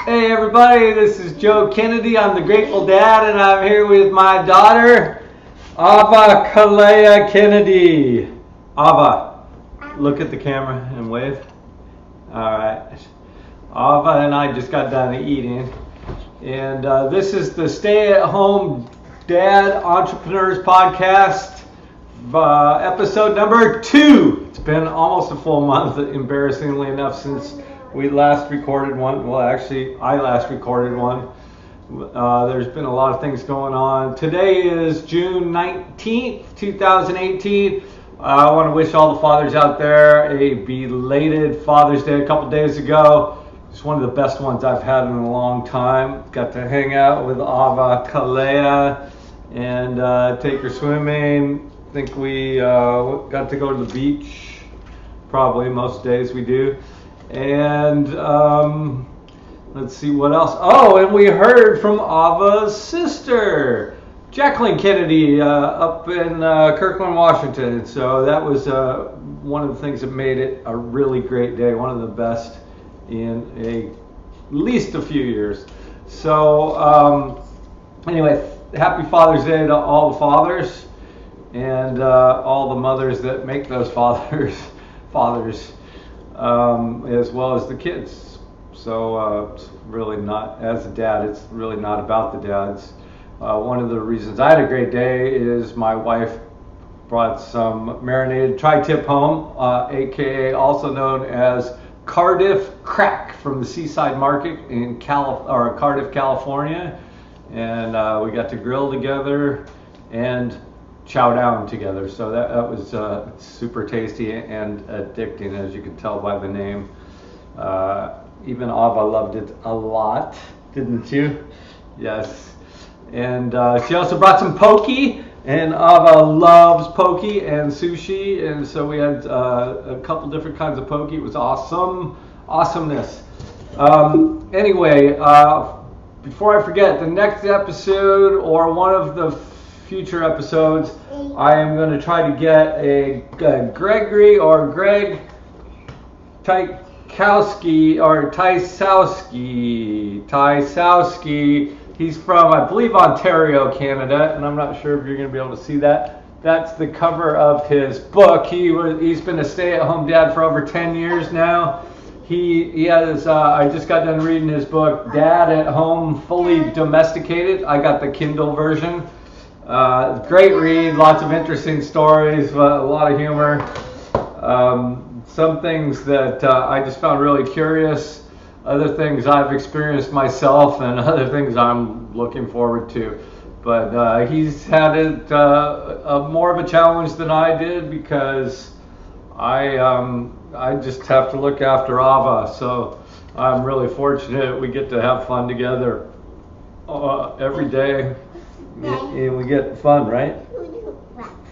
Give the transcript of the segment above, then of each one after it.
Hey everybody, this is Joe Kennedy. I'm the Grateful Dad, and I'm here with my daughter, Ava Kalea Kennedy. Ava, look at the camera and wave. Alright. Ava and I just got done eating, and this is the Stay-at-Home Dad Entrepreneurs Podcast, episode number 2. It's been almost a full month, embarrassingly enough, since we last recorded one. Well, actually, I last recorded one. There's been a lot of things going on. Today is June 19th, 2018. I want to wish all the fathers out there a belated Father's Day a couple days ago. It's one of the best ones I've had in a long time. Got to hang out with Ava Kalea and take her swimming. I think we got to go to the beach. Probably most days we do. And let's see what else. Oh, and we heard from Ava's sister, Jacqueline Kennedy, up in Kirkland, Washington. So that was one of the things that made it a really great day, one of the best in at least a few years. So anyway, happy Father's Day to all the fathers and all the mothers that make those fathers. As well as the kids. So it's really not, as a dad, it's really not about the dads. One of the reasons I had a great day is my wife brought some marinated tri-tip home, aka also known as Cardiff Crack, from the Seaside Market in Cardiff, California. And we got to grill together and chow down together, so that was super tasty and addicting, as you can tell by the name. Even Ava loved it a lot, didn't you? Yes. And she also brought some poke, and Ava loves poke and sushi, and so we had a couple different kinds of poke. It was awesomeness. Anyway, before I forget, the next episode, or one of the future episodes, I am going to try to get a Gregory or Greg Tykowski or Tysowski. He's from, I believe, Ontario, Canada, and I'm not sure if you're going to be able to see that. That's the cover of his book. He's been a stay-at-home dad for over 10 years now. He has, I just got done reading his book, Dad at Home Fully Domesticated. I got the Kindle version. Great read, lots of interesting stories, a lot of humor. Some things that I just found really curious, other things I've experienced myself, and other things I'm looking forward to. But he's had it more of a challenge than I did, because I just have to look after Ava. So I'm really fortunate we get to have fun together every day. And we get fun, right?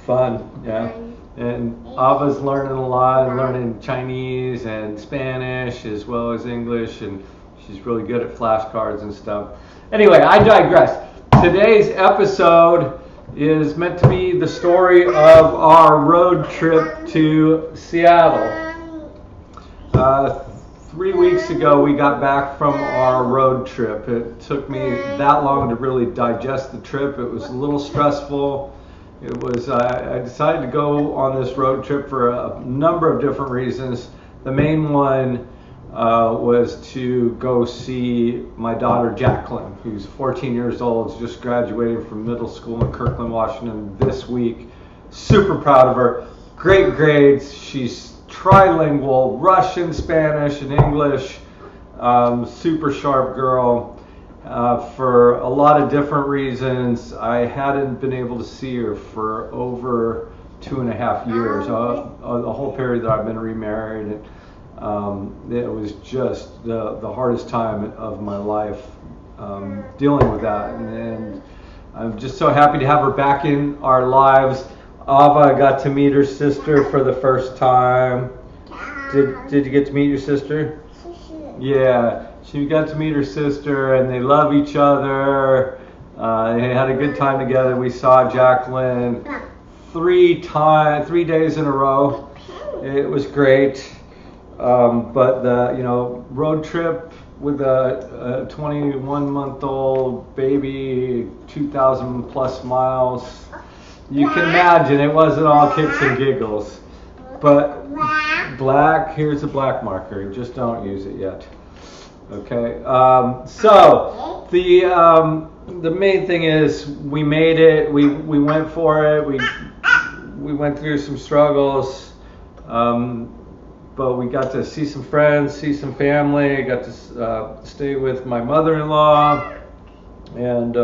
Fun, yeah. And Ava's learning a lot, and learning Chinese and Spanish as well as English, and she's really good at flashcards and stuff. Anyway, I digress. Today's episode is meant to be the story of our road trip to Seattle. 3 weeks ago, we got back from our road trip. It took me that long to really digest the trip. It was a little stressful. It was. I decided to go on this road trip for a number of different reasons. The main one was to go see my daughter Jacqueline, who's 14 years old, just graduated from middle school in Kirkland, Washington this week. Super proud of her. Great grades. She's trilingual, Russian, Spanish, and English. Super sharp girl. For a lot of different reasons, I hadn't been able to see her for over 2.5 years. The whole period that I've been remarried. It was just the hardest time of my life dealing with that. And I'm just so happy to have her back in our lives. Ava got to meet her sister for the first time. Did you get to meet your sister? Yeah, she got to meet her sister, and they love each other. They had a good time together. We saw Jacqueline 3 days in a row. It was great. But the road trip with a 21-month-old baby, 2,000 plus miles. You can imagine it wasn't all kicks and giggles. But black, here's a black marker. Just don't use it yet. Okay. So the main thing is we made it. We went for it. We went through some struggles. But we got to see some friends, see some family. Got to stay with my mother-in-law and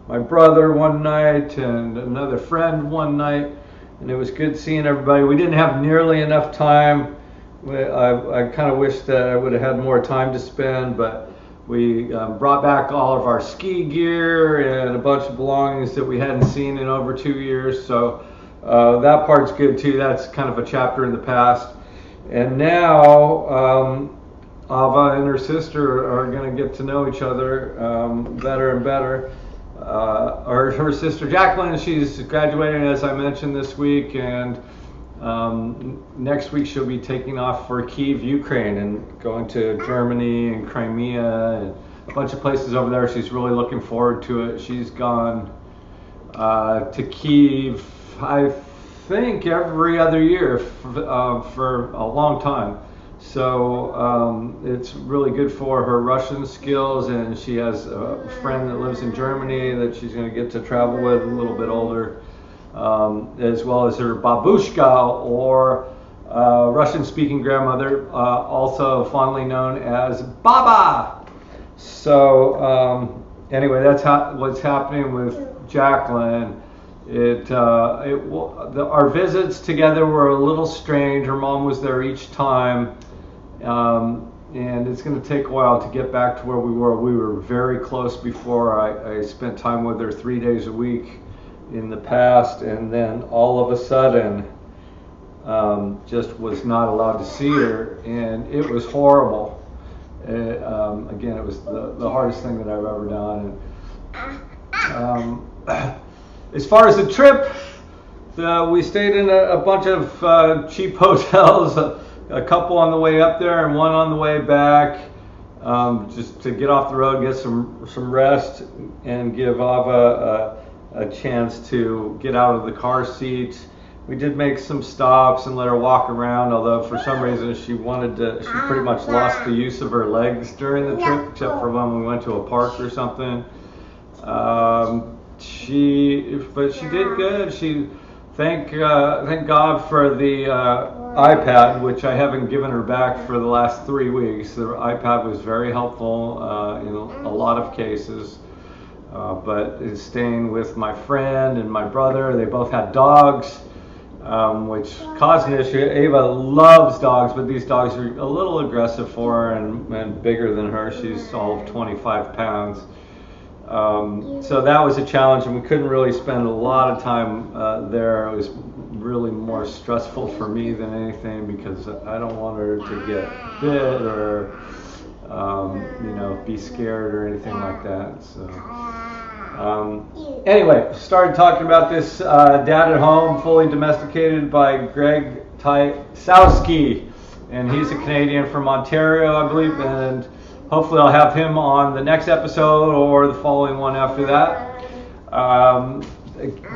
my brother one night and another friend one night. And it was good seeing everybody. We didn't have nearly enough time. I kind of wish that I would have had more time to spend, but we brought back all of our ski gear and a bunch of belongings that we hadn't seen in over 2 years. So that part's good too. That's kind of a chapter in the past. And now Ava and her sister are going to get to know each other better and better. Her sister Jacqueline, she's graduating, as I mentioned, this week, and next week she'll be taking off for Kyiv, Ukraine, and going to Germany and Crimea and a bunch of places over there. She's really looking forward to it. She's gone to Kyiv, I think, every other year for a long time. So it's really good for her Russian skills, and she has a friend that lives in Germany that she's going to get to travel with, a little bit older, as well as her babushka, or Russian-speaking grandmother, also fondly known as Baba. So anyway, that's what's happening with Jacqueline. Our visits together were a little strange. Her mom was there each time. And it's going to take a while to get back to where we were. We were very close before. I spent time with her 3 days a week in the past, and then all of a sudden just was not allowed to see her, and it was horrible. Again, it was the hardest thing that I've ever done. And, as far as the trip, we stayed in a bunch of cheap hotels. A couple on the way up there and one on the way back, just to get off the road, get some rest, and give Ava a chance to get out of the car seat. We did make some stops and let her walk around, although for some reason she pretty much lost the use of her legs during the trip, except for when we went to a park or something. But she did good. Thank God for the iPad, which I haven't given her back for the last 3 weeks. The iPad was very helpful in a lot of cases, but is staying with my friend and my brother. They both had dogs, which caused an issue. Ava loves dogs, but these dogs are a little aggressive for her and bigger than her. She's all of 25 pounds. So that was a challenge, and we couldn't really spend a lot of time there. It was really more stressful for me than anything, because I don't want her to get bit or be scared or anything like that. So anyway, started talking about this Dad at Home, fully domesticated by Greg Tysowski, and he's a Canadian from Ontario, I believe, and hopefully I'll have him on the next episode or the following one after that.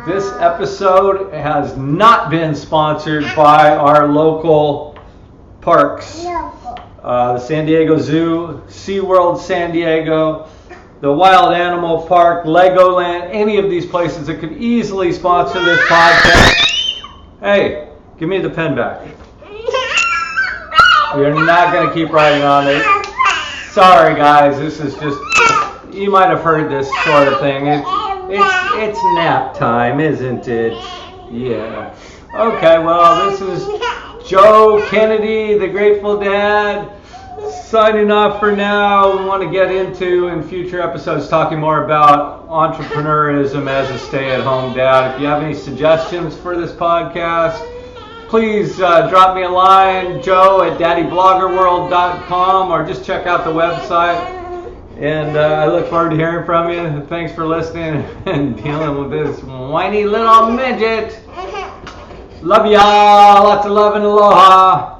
This episode has not been sponsored by our local parks. The San Diego Zoo, SeaWorld San Diego, the Wild Animal Park, Legoland, any of these places that could easily sponsor this podcast. Hey, give me the pen back. We're not going to keep writing on it. Sorry guys, this is just, you might have heard this sort of thing. It's nap time, isn't it? Yeah. Okay, well, this is Joe Kennedy, the Grateful Dad, signing off for now. We want to get into, in future episodes, talking more about entrepreneurism as a stay-at-home dad. If you have any suggestions for this podcast, please drop me a line, joe@daddybloggerworld.com, or just check out the website. And I look forward to hearing from you. Thanks for listening and dealing with this whiny little midget. Love y'all. Lots of love and aloha.